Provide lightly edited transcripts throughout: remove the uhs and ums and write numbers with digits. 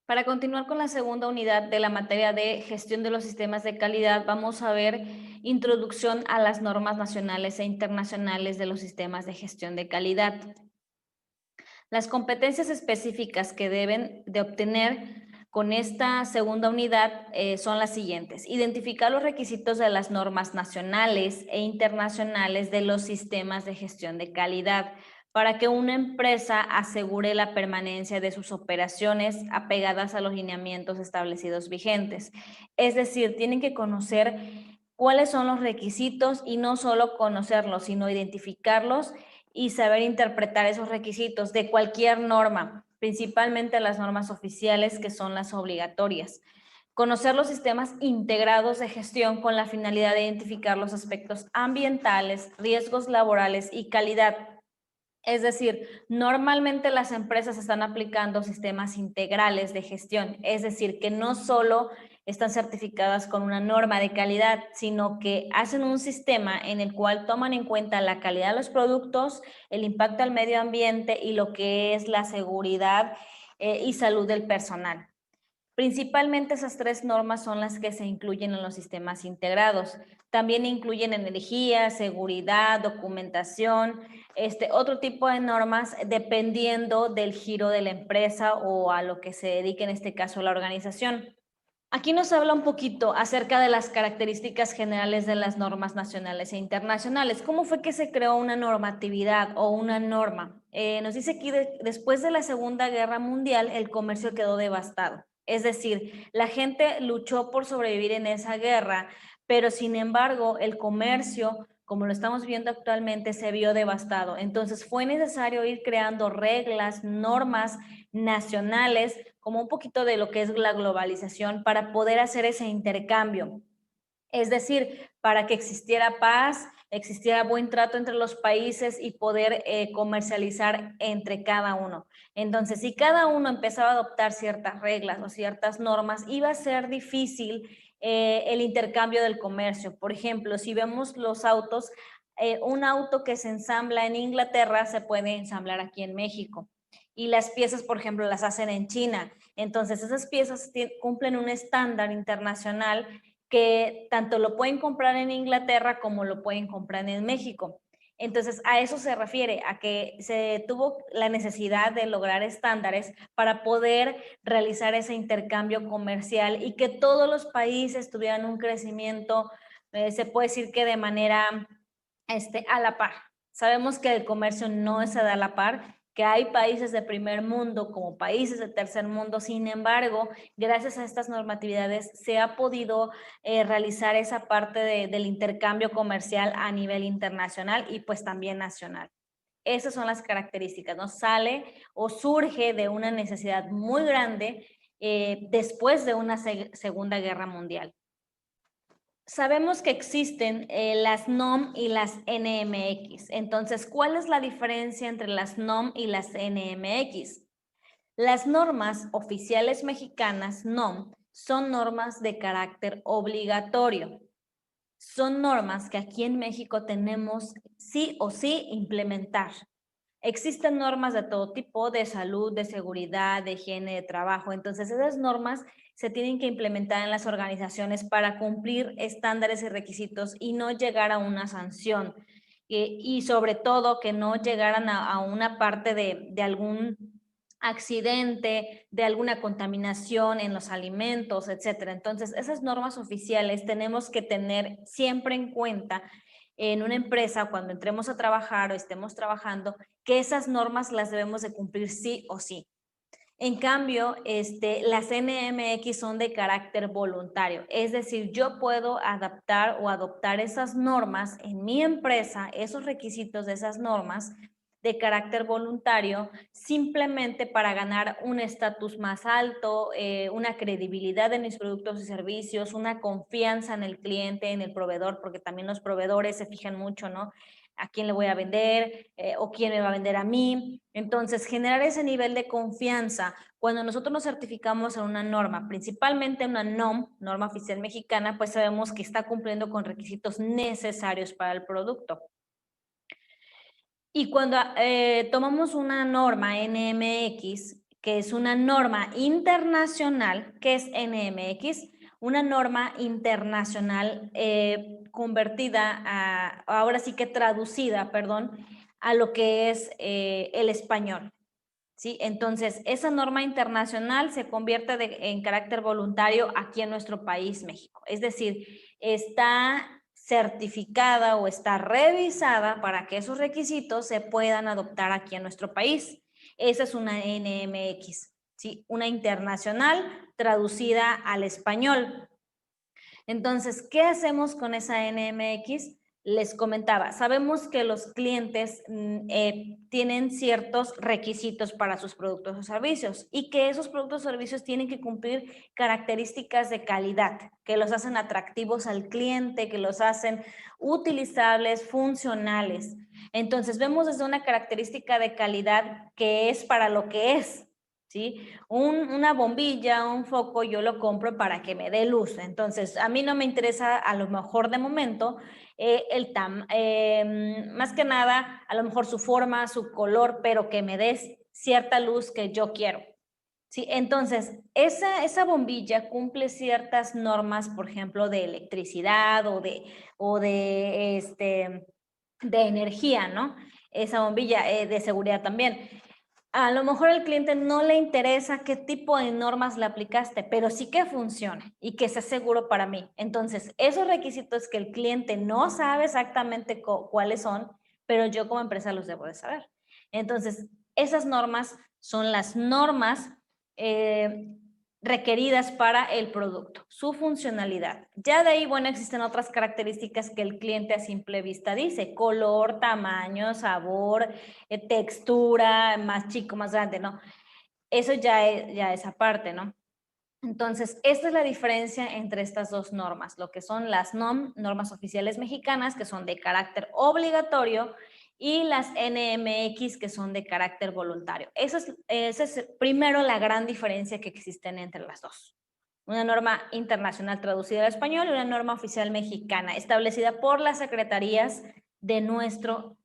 Para continuar con la segunda unidad de la materia de gestión de los sistemas de calidad, vamos a ver introducción a las normas nacionales e internacionales de los sistemas de gestión de calidad. Las competencias específicas que deben de obtener con esta segunda unidad son las siguientes. Identificar los requisitos de las normas nacionales e internacionales de los sistemas de gestión de calidad para que una empresa asegure la permanencia de sus operaciones apegadas a los lineamientos establecidos vigentes. Es decir, tienen que conocer cuáles son los requisitos y no solo conocerlos, sino identificarlos y saber interpretar esos requisitos de cualquier norma, principalmente las normas oficiales que son las obligatorias. Conocer los sistemas integrados de gestión con la finalidad de identificar los aspectos ambientales, riesgos laborales y calidad. Es decir, normalmente las empresas están aplicando sistemas integrales de gestión, es decir, que no solo están certificadas con una norma de calidad, sino que hacen un sistema en el cual toman en cuenta la calidad de los productos, el impacto al medio ambiente y lo que es la seguridad y salud del personal. Principalmente esas tres normas son las que se incluyen en los sistemas integrados. También incluyen energía, seguridad, documentación, otro tipo de normas dependiendo del giro de la empresa o a lo que se dedique, en este caso, la organización. Aquí nos habla un poquito acerca de las características generales de las normas nacionales e internacionales. ¿Cómo fue que se creó una normatividad o una norma? Nos dice aquí, después de la Segunda Guerra Mundial, el comercio quedó devastado. Es decir, la gente luchó por sobrevivir en esa guerra, pero sin embargo, el comercio, como lo estamos viendo actualmente, se vio devastado. Entonces, fue necesario ir creando reglas, normas nacionales, como un poquito de lo que es la globalización, para poder hacer ese intercambio. Es decir, para que existiera paz, existiera buen trato entre los países y poder comercializar entre cada uno. Entonces, si cada uno empezaba a adoptar ciertas reglas o ciertas normas, iba a ser difícil el intercambio del comercio. Por ejemplo, si vemos los autos, un auto que se ensambla en Inglaterra se puede ensamblar aquí en México. Y las piezas, por ejemplo, las hacen en China. Entonces, esas piezas cumplen un estándar internacional que tanto lo pueden comprar en Inglaterra como lo pueden comprar en México. Entonces, a eso se refiere, a que se tuvo la necesidad de lograr estándares para poder realizar ese intercambio comercial y que todos los países tuvieran un crecimiento, se puede decir que de manera a la par. Sabemos que el comercio no se da a la par, que hay países de primer mundo como países de tercer mundo. Sin embargo, gracias a estas normatividades se ha podido realizar esa parte del intercambio comercial a nivel internacional y pues también nacional. Esas son las características, ¿no? Sale o surge de una necesidad muy grande después de una Segunda Guerra Mundial. Sabemos que existen las NOM y las NMX. Entonces, ¿cuál es la diferencia entre las NOM y las NMX? Las normas oficiales mexicanas, NOM, son normas de carácter obligatorio. Son normas que aquí en México tenemos sí o sí implementar. Existen normas de todo tipo, de salud, de seguridad, de higiene, de trabajo. Entonces, esas normas se tienen que implementar en las organizaciones para cumplir estándares y requisitos y no llegar a una sanción. Y sobre todo que no llegaran a una parte de algún accidente, de alguna contaminación en los alimentos, etcétera. Entonces, esas normas oficiales tenemos que tener siempre en cuenta en una empresa cuando entremos a trabajar o estemos trabajando, que esas normas las debemos de cumplir sí o sí. En cambio, las NMX son de carácter voluntario, es decir, yo puedo adaptar o adoptar esas normas en mi empresa, esos requisitos de esas normas de carácter voluntario, simplemente para ganar un estatus más alto, una credibilidad en mis productos y servicios, una confianza en el cliente, en el proveedor, porque también los proveedores se fijan mucho, ¿no? A quién le voy a vender o quién me va a vender a mí. Entonces, generar ese nivel de confianza cuando nosotros nos certificamos en una norma, principalmente una NOM, norma oficial mexicana, pues sabemos que está cumpliendo con requisitos necesarios para el producto. Y cuando tomamos una norma NMX, que es una norma internacional, que es NMX, una norma internacional convertida ahora sí que traducida, perdón, a lo que es el español. ¿Sí? Entonces, esa norma internacional se convierte en carácter voluntario aquí en nuestro país, México. Es decir, está certificada o está revisada para que esos requisitos se puedan adoptar aquí en nuestro país. Esa es una NMX, ¿sí? Una internacional traducida al español. Entonces, ¿qué hacemos con esa NMX? Les comentaba, sabemos que los clientes tienen ciertos requisitos para sus productos o servicios y que esos productos o servicios tienen que cumplir características de calidad, que los hacen atractivos al cliente, que los hacen utilizables, funcionales. Entonces, vemos desde una característica de calidad que es para lo que es, ¿sí? Una bombilla, un foco, yo lo compro para que me dé luz. Entonces, a mí no me interesa a lo mejor de momento más que nada, a lo mejor su forma, su color, pero que me dé cierta luz que yo quiero. Sí, entonces, esa bombilla cumple ciertas normas, por ejemplo, de electricidad de energía, ¿no? Esa bombilla de seguridad también. A lo mejor al cliente no le interesa qué tipo de normas le aplicaste, pero sí que funcione y que sea seguro para mí. Entonces, esos requisitos que el cliente no sabe exactamente cuáles son, pero yo como empresa los debo de saber. Entonces, esas normas son las normas requeridas para el producto, su funcionalidad. Ya de ahí, bueno, existen otras características que el cliente a simple vista dice: color, tamaño, sabor, textura, más chico, más grande, ¿no? Eso ya es aparte, ¿no? Entonces, esta es la diferencia entre estas dos normas, lo que son las normas oficiales mexicanas, que son de carácter obligatorio, y las NMX, que son de carácter voluntario. Esa es primero la gran diferencia que existen entre las dos. Una norma internacional traducida al español y una norma oficial mexicana, establecida por las secretarías de nuestro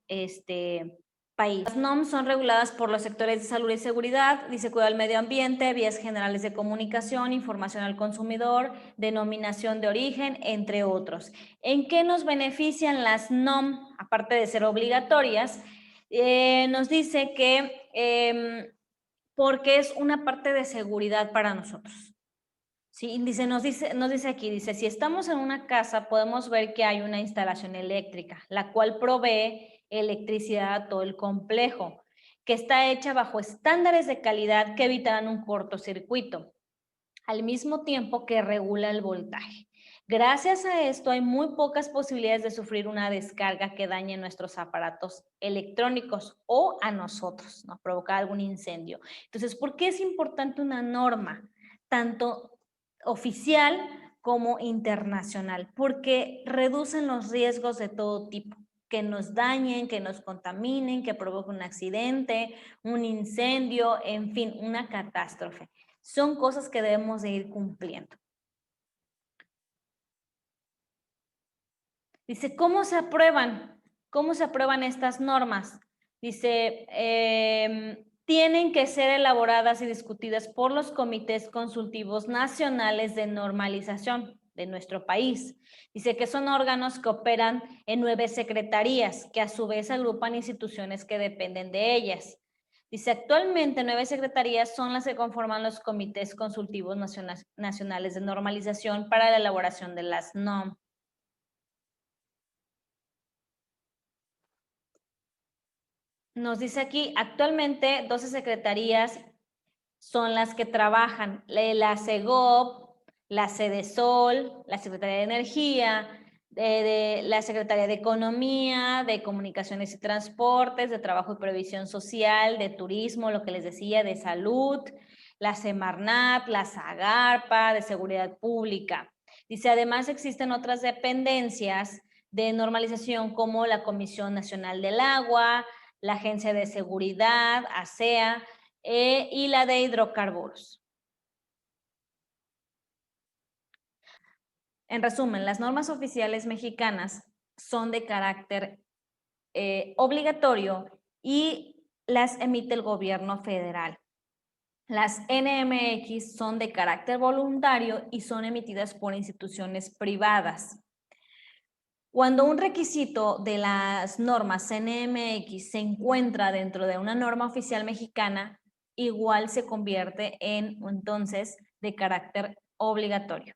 país. Las NOM son reguladas por los sectores de salud y seguridad, dice cuidado del medio ambiente, vías generales de comunicación, información al consumidor, denominación de origen, entre otros. ¿En qué nos benefician las NOM, aparte de ser obligatorias? Nos dice que porque es una parte de seguridad para nosotros. Sí, nos dice aquí, dice, si estamos en una casa, podemos ver que hay una instalación eléctrica, la cual provee electricidad a todo el complejo, que está hecha bajo estándares de calidad que evitarán un cortocircuito, al mismo tiempo que regula el voltaje. Gracias a esto hay muy pocas posibilidades de sufrir una descarga que dañe nuestros aparatos electrónicos o a nosotros, ¿no? Provocar algún incendio. Entonces, ¿por qué es importante una norma tanto oficial como internacional? Porque reducen los riesgos de todo tipo, que nos dañen, que nos contaminen, que provoquen un accidente, un incendio, en fin, una catástrofe. Son cosas que debemos de ir cumpliendo. Dice, ¿cómo se aprueban? ¿Cómo se aprueban estas normas? Dice, tienen que ser elaboradas y discutidas por los comités consultivos nacionales de normalización de nuestro país. Dice que son órganos que operan en 9 secretarías, que a su vez agrupan instituciones que dependen de ellas. Dice, actualmente 9 secretarías son las que conforman los comités consultivos nacionales de normalización para la elaboración de las NOM. Nos dice aquí, actualmente 12 secretarías son las que trabajan, la CEGOP, la CEDESOL, la Secretaría de Energía, la Secretaría de Economía, de Comunicaciones y Transportes, de Trabajo y Previsión Social, de Turismo, lo que les decía, de Salud, la Semarnat, la SAGARPA, de Seguridad Pública. Dice, además existen otras dependencias de normalización como la Comisión Nacional del Agua, la Agencia de Seguridad, ASEA, y la de hidrocarburos. En resumen, las normas oficiales mexicanas son de carácter obligatorio y las emite el gobierno federal. Las NMX son de carácter voluntario y son emitidas por instituciones privadas. Cuando un requisito de las normas NMX se encuentra dentro de una norma oficial mexicana, igual se convierte en entonces de carácter obligatorio.